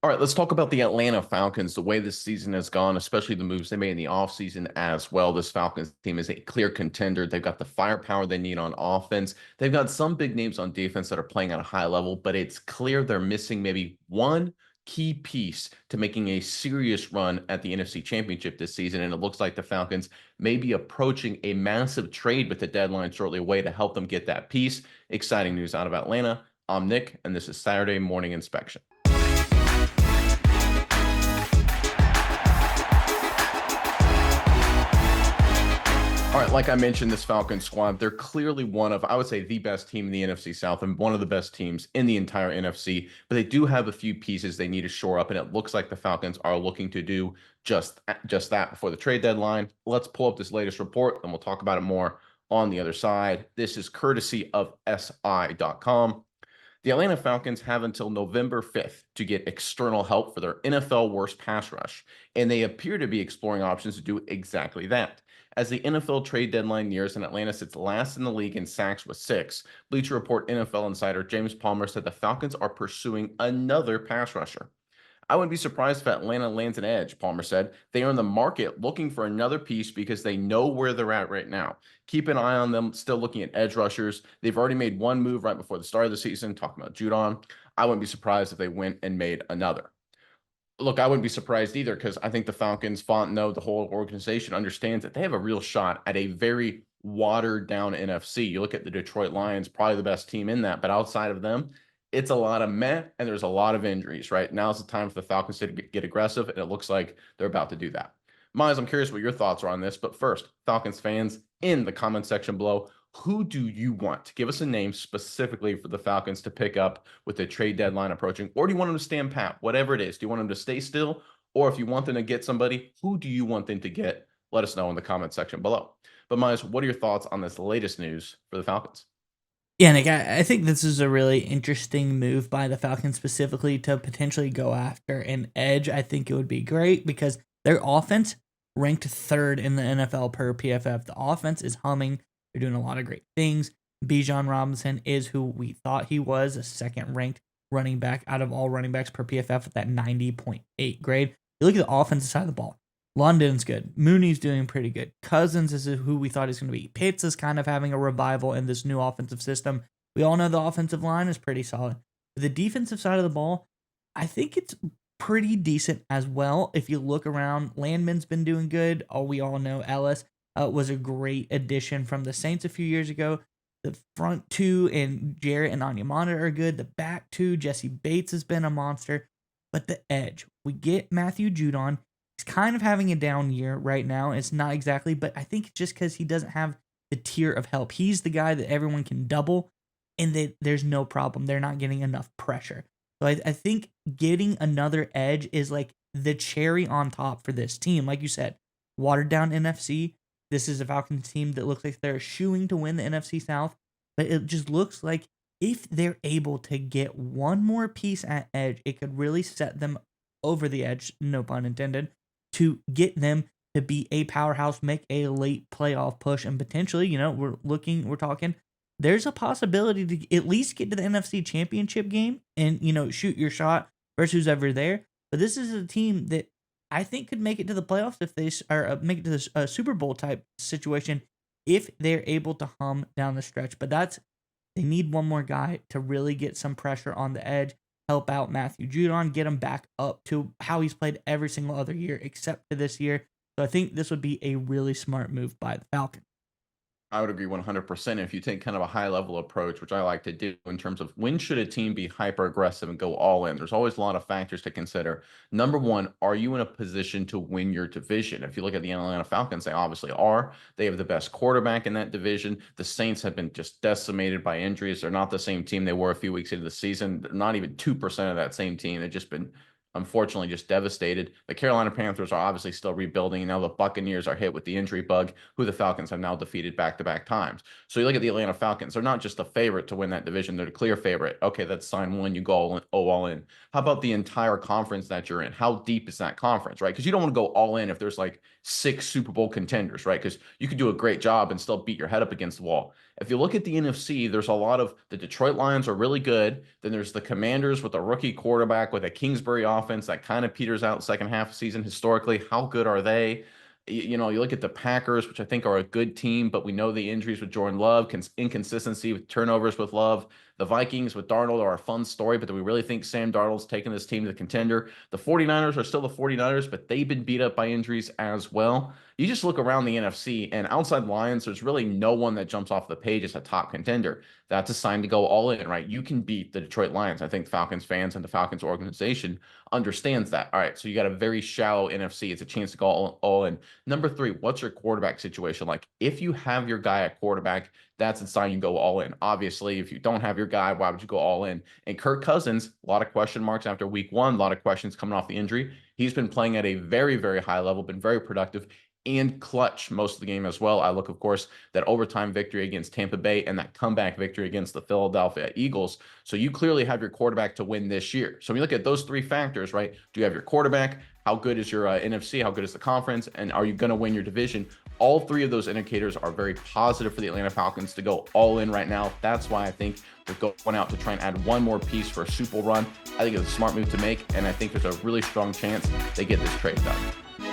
All right, let's talk about the Atlanta Falcons, the way this season has gone, especially the moves they made in the offseason as well. This Falcons team is a clear contender. They've got the firepower they need on offense. They've got some big names on defense that are playing at a high level, but it's clear they're missing maybe one key piece to making a serious run at the NFC Championship this season. And it looks like the Falcons may be approaching a massive trade with the deadline shortly away to help them get that piece. Exciting news out of Atlanta. I'm Nick, and this is Saturday Morning Inspection. All right, like I mentioned, this Falcons squad, they're clearly one of, I would say, the best team in the NFC South and one of the best teams in the entire NFC. But they do have a few pieces they need to shore up, and it looks like the Falcons are looking to do just that before the trade deadline. Let's pull up this latest report, and we'll talk about it more on the other side. This is courtesy of SI.com. The Atlanta Falcons have until November 5th to get external help for their NFL worst pass rush, and they appear to be exploring options to do exactly that. As the NFL trade deadline nears and Atlanta sits last in the league in sacks with 6, Bleacher Report NFL insider James Palmer said the Falcons are pursuing another pass rusher. I wouldn't be surprised if Atlanta lands an edge, Palmer said. They are in the market looking for another piece because they know where they're at right now. Keep an eye on them, still looking at edge rushers. They've already made one move right before the start of the season, talking about Judon. I wouldn't be surprised if they went and made another. Look, I wouldn't be surprised either because I think the Falcons, Fontenot, the whole organization understands that they have a real shot at a very watered down NFC. You look at the Detroit Lions, probably the best team in that, but outside of them, it's a lot of meh and there's a lot of injuries, right? Now's the time for the Falcons to get aggressive, and it looks like they're about to do that. Miles, I'm curious what your thoughts are on this, but first, Falcons fans in the comment section below, who do you want? Give us a name specifically for the Falcons to pick up with the trade deadline approaching, or do you want them to stand pat? Whatever it is, do you want them to stay still, or if you want them to get somebody, who do you want them to get? Let us know in the comment section below. But Miles, what are your thoughts on this latest news for the Falcons? Yeah, Nick, I think this is a really interesting move by the Falcons specifically to potentially go after an edge. I think it would be great because their offense ranked third in the NFL per PFF. The offense is humming. They're doing a lot of great things. Bijan Robinson is who we thought he was, a second ranked running back out of all running backs per PFF at that 90.8 grade. You look at the offensive side of the ball. London's good. Mooney's doing pretty good. Cousins is who we thought he's going to be. Pitts is kind of having a revival in this new offensive system. We all know the offensive line is pretty solid. The defensive side of the ball, I think it's pretty decent as well. If you look around, Landman's been doing good. We all know Ellis was a great addition from the Saints a few years ago. The front two and Jarrett and Onyemata are good. The back two, Jesse Bates has been a monster. But the edge, we get Matthew Judon. He's kind of having a down year right now. It's not exactly, but I think just because he doesn't have the tier of help. He's the guy that everyone can double, and there's no problem. They're not getting enough pressure. So I think getting another edge is like the cherry on top for this team. Like you said, watered down NFC. This is a Falcons team that looks like they're shooing to win the NFC South, but it just looks like if they're able to get one more piece at edge, it could really set them over the edge, no pun intended, to get them to be a powerhouse, make a late playoff push, and potentially, we're talking, there's a possibility to at least get to the NFC Championship game and, shoot your shot versus who's ever there. But this is a team that I think could make it to the playoffs if they are make it to this Super Bowl type situation if they're able to hum down the stretch. But they need one more guy to really get some pressure on the edge. Help out Matthew Judon, get him back up to how he's played every single other year except for this year. So I think this would be a really smart move by the Falcons. I would agree 100%. If you take kind of a high level approach, which I like to do in terms of when should a team be hyper aggressive and go all in, there's always a lot of factors to consider. Number one, are you in a position to win your division? If you look at the Atlanta Falcons, they obviously are. They have the best quarterback in that division. The Saints have been just decimated by injuries. They're not the same team they were a few weeks into the season. They're not even 2% of that same team. They've just been unfortunately just devastated. The Carolina Panthers are obviously still rebuilding, and now the Buccaneers are hit with the injury bug, who the Falcons have now defeated back-to-back times. So you look at the Atlanta Falcons, they're not just the favorite to win that division, they're the clear favorite. Okay, that's sign one, you go all in. How about the entire conference that you're in? How deep is that conference, right? Because you don't want to go all in if there's like 6 Super Bowl contenders, right? Because you could do a great job and still beat your head up against the wall. If you look at the NFC, there's a lot of the Detroit Lions are really good. Then there's the Commanders with a rookie quarterback with a Kingsbury offense offense that kind of peters out second half of the season historically. How good are they? You know, you look at the Packers, which I think are a good team, but we know the injuries with Jordan Love, inconsistency with turnovers with Love. The Vikings with Darnold are a fun story, but do we really think Sam Darnold's taking this team to the contender? The 49ers are still the 49ers, but they've been beat up by injuries as well. You just look around the NFC, and outside Lions, there's really no one that jumps off the page as a top contender. That's a sign to go all in, right? You can beat the Detroit Lions. I think Falcons fans and the Falcons organization understands that. All right, so you got a very shallow NFC. It's a chance to go all in. Number three, what's your quarterback situation like? If you have your guy at quarterback, that's a sign you go all in. Obviously, if you don't have your guy, why would you go all in? And Kirk Cousins, a lot of question marks after week one, a lot of questions coming off the injury. He's been playing at a very, very high level, been very productive and clutch most of the game as well. I look, of course, that overtime victory against Tampa Bay and that comeback victory against the Philadelphia Eagles. So you clearly have your quarterback to win this year. So when you look at those three factors, right? Do you have your quarterback? How good is your NFC? How good is the conference? And are you going to win your division? All three of those indicators are very positive for the Atlanta Falcons to go all in right now. That's why I think they're going out to try and add one more piece for a Super Bowl run. I think it's a smart move to make, and I think there's a really strong chance they get this trade done.